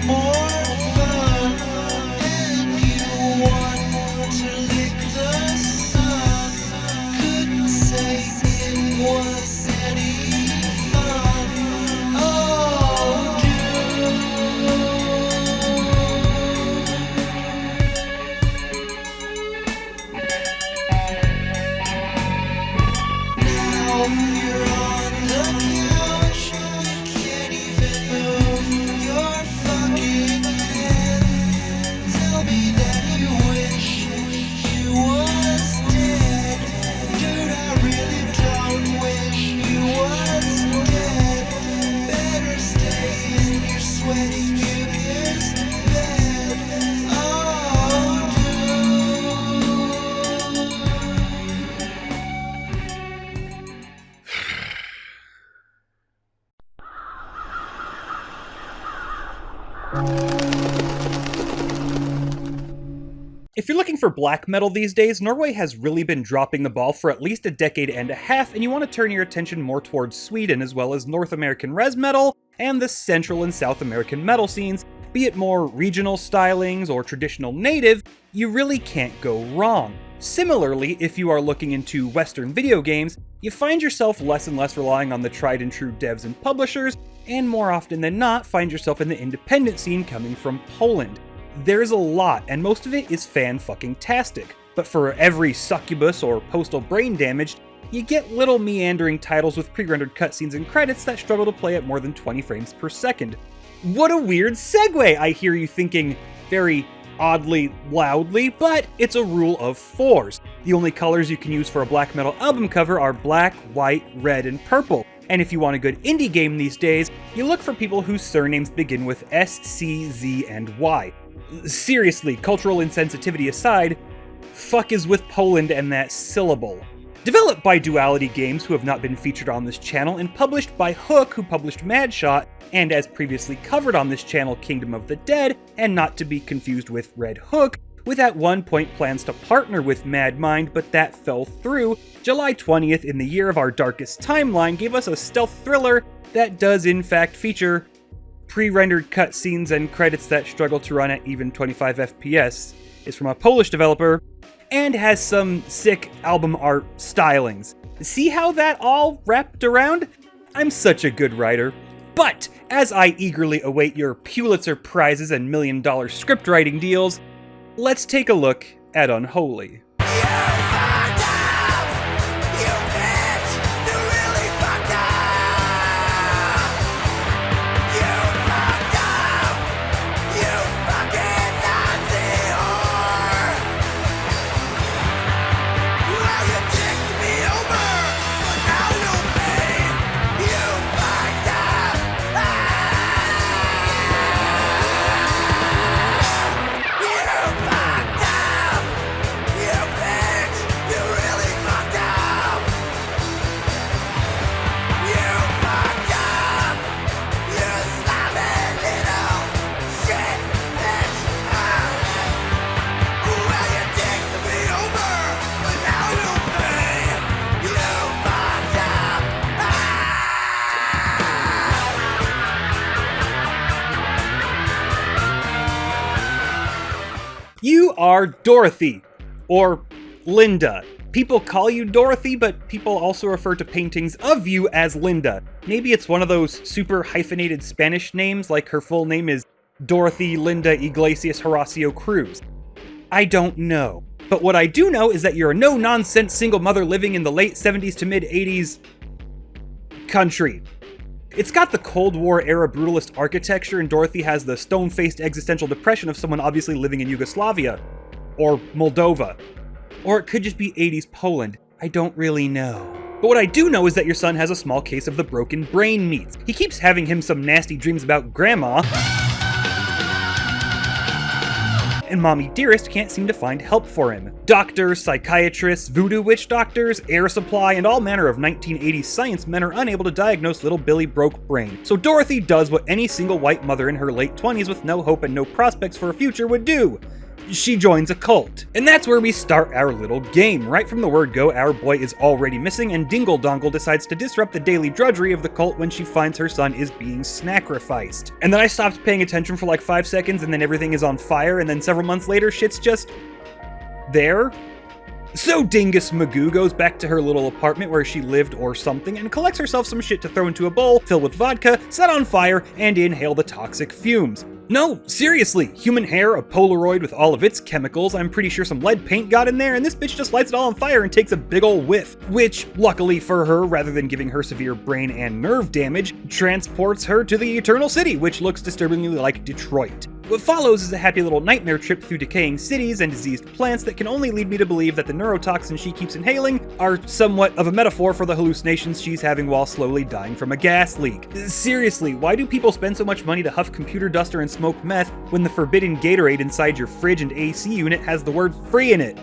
more fun, and you want to lick the sun. Couldn't say it was any fun. Oh, now you're on the couch, you can't even move your fucking head. Tell me that you wish you was dead. Dude, I really don't wish you was dead. Better stay in your sweaty used bed. Oh, If you're looking for black metal these days, Norway has really been dropping the ball for at least a decade and a half, and you want to turn your attention more towards Sweden as well as North American res metal and the Central and South American metal scenes. Be it more regional stylings or traditional native, you really can't go wrong. Similarly, if you are looking into Western video games, you find yourself less and less relying on the tried and true devs and publishers, and more often than not find yourself in the independent scene coming from Poland. There's a lot, and most of it is fan-fucking-tastic, but for every succubus or postal brain damaged, you get little meandering titles with pre-rendered cutscenes and credits that struggle to play at more than 20 frames per second. What a weird segue, I hear you thinking very oddly loudly, but it's a rule of fours. The only colors you can use for a black metal album cover are black, white, red, and purple. And if you want a good indie game these days, you look for people whose surnames begin with S, C, Z, and Y. Seriously, cultural insensitivity aside, fuck is with Poland and that syllable. Developed by Duality Games, who have not been featured on this channel, and published by Hook, who published Madshot, and as previously covered on this channel, Kingdom of the Dead, and not to be confused with Red Hook, with at one point plans to partner with Madmind, but that fell through. July 20th, in the year of our darkest timeline, gave us a stealth thriller that does in fact feature pre-rendered cutscenes and credits that struggle to run at even 25 FPS, is from a Polish developer, and has some sick album art stylings. See how that all wrapped around? I'm such a good writer. But, as I eagerly await your Pulitzer Prizes and $1 million script writing deals, let's take a look at Unholy. You are Dorothy, or Linda. People call you Dorothy, but people also refer to paintings of you as Linda. Maybe it's one of those super hyphenated Spanish names, like her full name is Dorothy Linda Iglesias Horacio Cruz. I don't know. But what I do know is that you're a no-nonsense single mother living in the late 70s to mid-80s country. It's got the Cold War-era brutalist architecture, and Dorothy has the stone-faced existential depression of someone obviously living in Yugoslavia. Or Moldova. Or it could just be 80s Poland. I don't really know. But what I do know is that your son has a small case of the broken brain meats. He keeps having him some nasty dreams about grandma, and Mommy Dearest can't seem to find help for him. Doctors, psychiatrists, voodoo witch doctors, air supply, and all manner of 1980s science men are unable to diagnose little Billy broke brain. So Dorothy does what any single white mother in her late 20s with no hope and no prospects for a future would do. She joins a cult. And that's where we start our little game. Right from the word go, our boy is already missing, and Dingle Dongle decides to disrupt the daily drudgery of the cult when she finds her son is being sacrificed. And then I stopped paying attention for like 5 seconds, and then everything is on fire, and then several months later, shit's just there. So Dingus Magoo goes back to her little apartment where she lived or something and collects herself some shit to throw into a bowl, fill with vodka, set on fire, and inhale the toxic fumes. No, seriously, human hair, a Polaroid with all of its chemicals, I'm pretty sure some lead paint got in there, and this bitch just lights it all on fire and takes a big ol' whiff, which, luckily for her, rather than giving her severe brain and nerve damage, transports her to the Eternal City, which looks disturbingly like Detroit. What follows is a happy little nightmare trip through decaying cities and diseased plants that can only lead me to believe that the neurotoxins she keeps inhaling are somewhat of a metaphor for the hallucinations she's having while slowly dying from a gas leak. Seriously, why do people spend so much money to huff computer duster and smoke meth when the forbidden Gatorade inside your fridge and AC unit has the word free in it?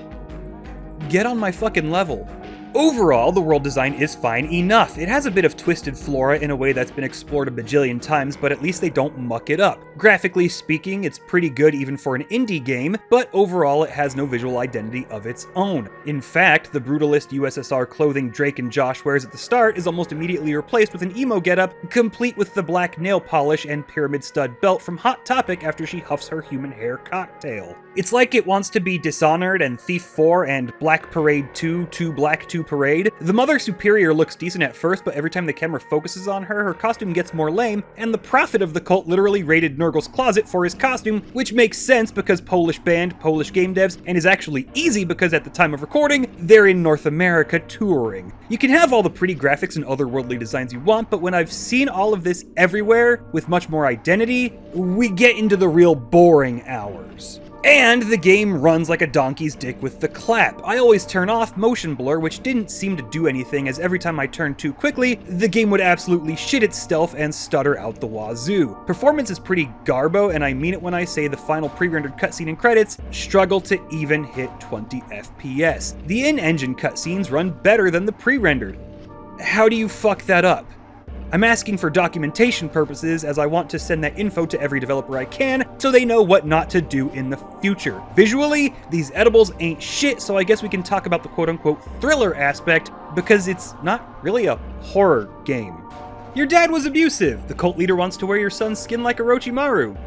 Get on my fucking level. Overall, the world design is fine enough. It has a bit of twisted flora in a way that's been explored a bajillion times, but at least they don't muck it up. Graphically speaking, it's pretty good even for an indie game, but overall it has no visual identity of its own. In fact, the brutalist USSR clothing Drake and Josh wears at the start is almost immediately replaced with an emo getup, complete with the black nail polish and pyramid stud belt from Hot Topic after she huffs her human hair cocktail. It's like it wants to be Dishonored and Thief 4 and Black Parade 2, 2 Black 2 Parade. The Mother Superior looks decent at first, but every time the camera focuses on her, her costume gets more lame, and the prophet of the cult literally raided Nurgle's closet for his costume, which makes sense because Polish band, Polish game devs, and is actually easy because at the time of recording, they're in North America touring. You can have all the pretty graphics and otherworldly designs you want, but when I've seen all of this everywhere, with much more identity, we get into the real boring hours. And the game runs like a donkey's dick with the clap. I always turn off motion blur, which didn't seem to do anything, as every time I turned too quickly, the game would absolutely shit its stealth and stutter out the wazoo. Performance is pretty garbo, and I mean it when I say the final pre-rendered cutscene and credits struggle to even hit 20 FPS. The in-engine cutscenes run better than the pre-rendered. How do you fuck that up? I'm asking for documentation purposes, as I want to send that info to every developer I can, so they know what not to do in the future. Visually, these edibles ain't shit, so I guess we can talk about the quote-unquote thriller aspect, because it's not really a horror game. Your dad was abusive. The cult leader wants to wear your son's skin like Orochimaru.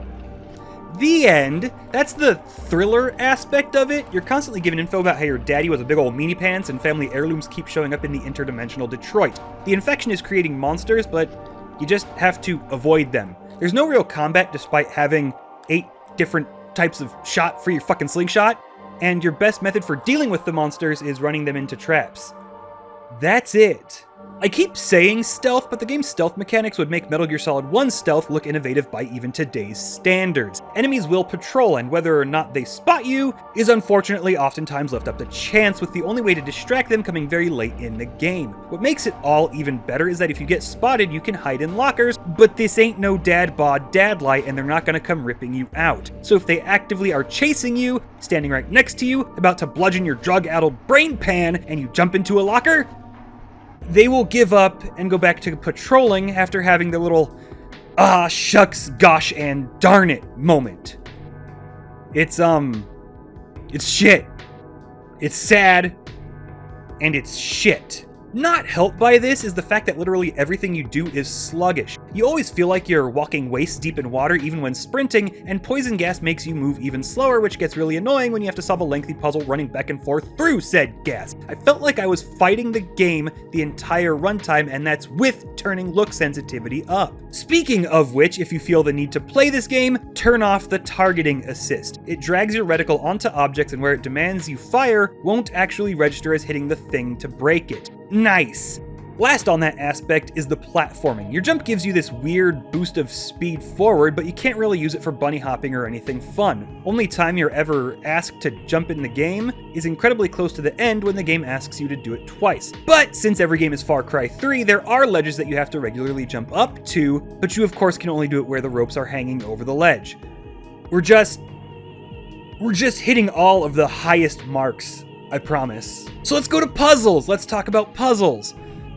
The end. That's the thriller aspect of it. You're constantly given info about how your daddy was a big old meanie pants and family heirlooms keep showing up in the interdimensional Detroit. The infection is creating monsters, but you just have to avoid them. There's no real combat despite having 8 different types of shot for your fucking slingshot, and your best method for dealing with the monsters is running them into traps. That's it. I keep saying stealth, but the game's stealth mechanics would make Metal Gear Solid 1 stealth look innovative by even today's standards. Enemies will patrol, and whether or not they spot you is unfortunately oftentimes left up to chance, with the only way to distract them coming very late in the game. What makes it all even better is that if you get spotted, you can hide in lockers, but this ain't no dad bod dad light, and they're not gonna come ripping you out. So if they actively are chasing you, standing right next to you, about to bludgeon your drug-addled brain pan, and you jump into a locker, they will give up and go back to patrolling after having the little ah shucks gosh and darn it moment. It's shit. It's sad, and it's shit. Not helped by this is the fact that literally everything you do is sluggish. You always feel like you're walking waist deep in water even when sprinting, and poison gas makes you move even slower, which gets really annoying when you have to solve a lengthy puzzle running back and forth through said gas. I felt like I was fighting the game the entire runtime, and that's with turning look sensitivity up. Speaking of which, if you feel the need to play this game, turn off the targeting assist. It drags your reticle onto objects, and where it demands you fire, won't actually register as hitting the thing to break it. Nice. Last on that aspect is the platforming. Your jump gives you this weird boost of speed forward, but you can't really use it for bunny hopping or anything fun. Only time you're ever asked to jump in the game is incredibly close to the end when the game asks you to do it twice. But since every game is Far Cry 3, there are ledges that you have to regularly jump up to, but you of course can only do it where the ropes are hanging over the ledge. We're just hitting all of the highest marks, I promise. So let's go to puzzles. Let's talk about puzzles.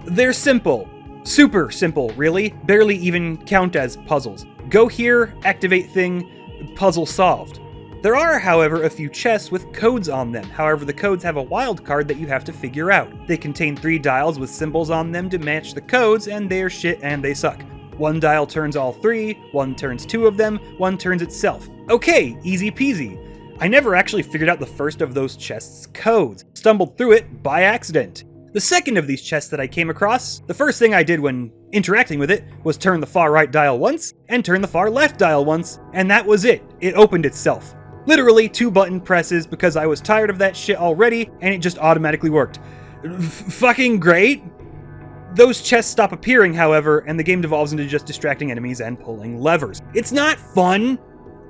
They're simple. Super simple, really. Barely even count as puzzles. Go here, activate thing, puzzle solved. There are, however, a few chests with codes on them. However, the codes have a wild card that you have to figure out. They contain 3 dials with symbols on them to match the codes, and they're shit and they suck. One dial turns all 3, one turns 2 of them, one turns itself. Okay, easy peasy. I never actually figured out the first of those chests' codes. Stumbled through it by accident. The second of these chests that I came across, the first thing I did when interacting with it was turn the far right dial once, and turn the far left dial once, and that was it. It opened itself. Literally 2 button presses because I was tired of that shit already, and it just automatically worked. Fucking great! Those chests stop appearing, however, and the game devolves into just distracting enemies and pulling levers. It's not fun!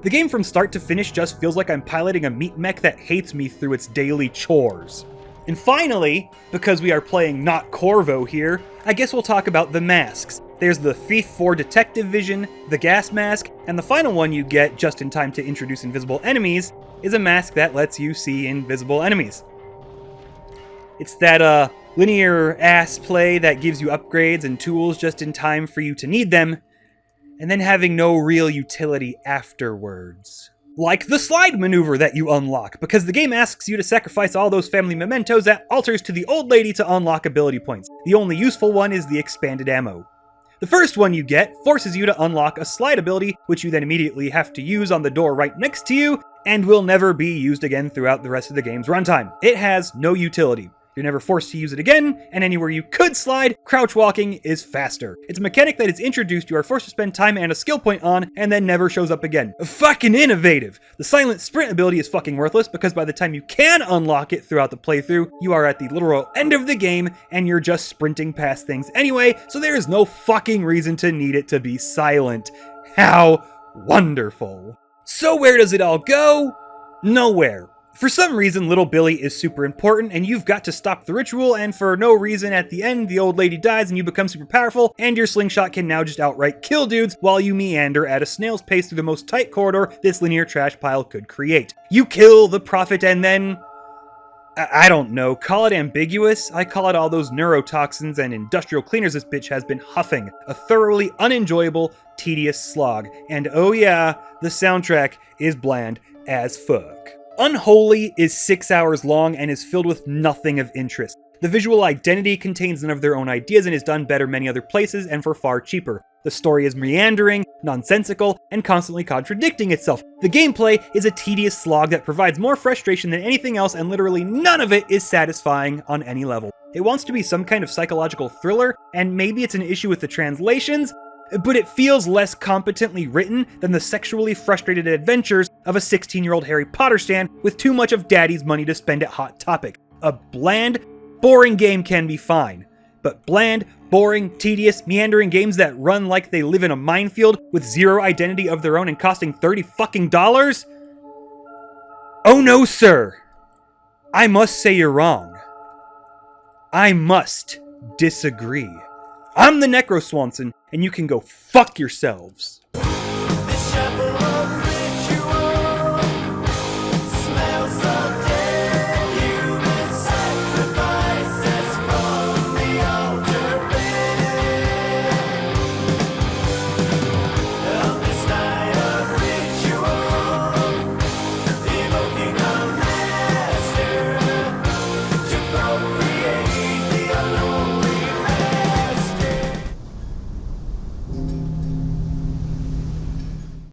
The game from start to finish just feels like I'm piloting a meat mech that hates me through its daily chores. And finally, because we are playing not Corvo here, I guess we'll talk about the masks. There's the Thief 4 Detective Vision, the Gas Mask, and the final one you get just in time to introduce invisible enemies is a mask that lets you see invisible enemies. It's that linear ass play that gives you upgrades and tools just in time for you to need them, and then having no real utility afterwards. Like the slide maneuver that you unlock, because the game asks you to sacrifice all those family mementos at altars to the old lady to unlock ability points. The only useful one is the expanded ammo. The first one you get forces you to unlock a slide ability, which you then immediately have to use on the door right next to you, and will never be used again throughout the rest of the game's runtime. It has no utility. You're never forced to use it again, and anywhere you could slide, crouch walking is faster. It's a mechanic that is introduced you are forced to spend time and a skill point on, and then never shows up again. Fucking innovative! The silent sprint ability is fucking worthless, because by the time you can unlock it throughout the playthrough, you are at the literal end of the game, and you're just sprinting past things anyway, so there is no fucking reason to need it to be silent. How wonderful. So where does it all go? Nowhere. For some reason, little Billy is super important, and you've got to stop the ritual, and for no reason at the end, the old lady dies and you become super powerful, and your slingshot can now just outright kill dudes while you meander at a snail's pace through the most tight corridor this linear trash pile could create. You kill the prophet and then... I don't know, call it ambiguous? I call it all those neurotoxins and industrial cleaners this bitch has been huffing. A thoroughly unenjoyable, tedious slog. And oh yeah, the soundtrack is bland as fuck. Unholy is 6 hours long and is filled with nothing of interest. The visual identity contains none of their own ideas and is done better many other places and for far cheaper. The story is meandering, nonsensical, and constantly contradicting itself. The gameplay is a tedious slog that provides more frustration than anything else, and literally none of it is satisfying on any level. It wants to be some kind of psychological thriller, and maybe it's an issue with the translations, but it feels less competently written than the sexually frustrated adventures of a 16-year-old Harry Potter stan with too much of daddy's money to spend at Hot Topic. A bland, boring game can be fine, but bland, boring, tedious, meandering games that run like they live in a minefield with zero identity of their own and costing $30 fucking dollars? Oh no, sir! I must say you're wrong. I must disagree. I'm the TheNecroswanson, and you can go fuck yourselves. This chaperone